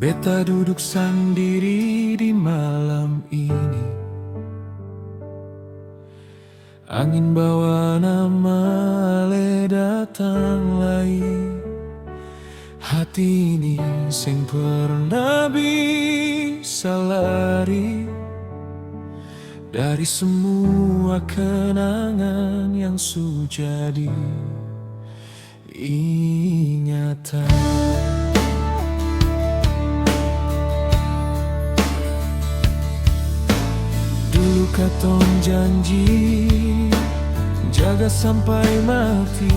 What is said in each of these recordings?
Beta duduk sendiri di malam ini. Angin bawa nama ale datang lagi. Hati ini sing pernah bisa lari dari semua kenangan yang sudah jadi ingatan. Dulu katong janji jaga sampai mati.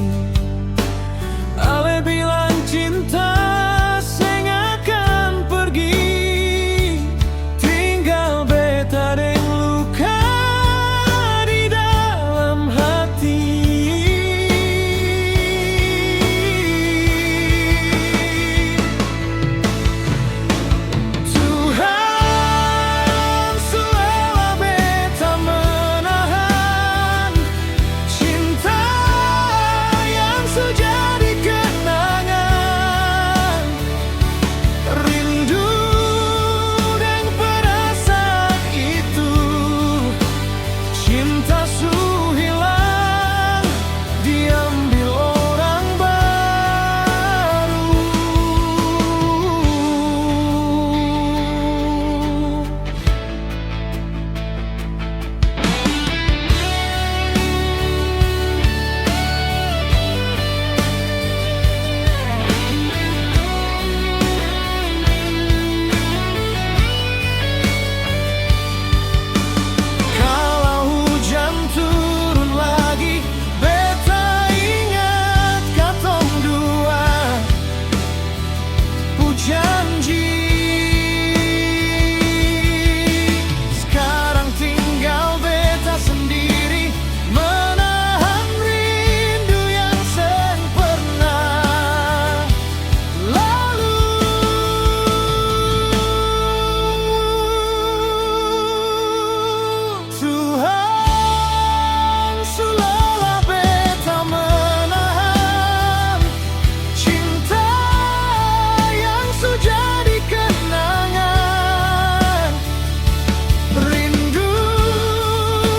Ale bilang cinta seng akan pergi, tinggal beta deng luka di dalam hati. Tuhan sulela beta menahan cinta yang sejadi kenangan, rindu dan perasaan itu. Cinta su hilang, diambil orang baru. Kalau hujan turun lagi, beta ingat katong dua janji. Sekarang tinggal beta sendiri menahan rindu yang seng pernah lalu. Tuhan sulela beta menahan cinta yang sejadi kenangan, rindu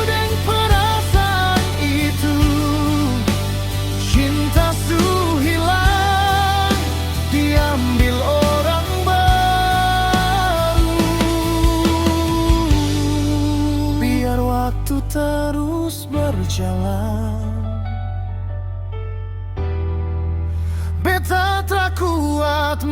dan perasaan itu. Cinta su hilang, diambil orang baru. Biar waktu terus berjalan, beta tak kuat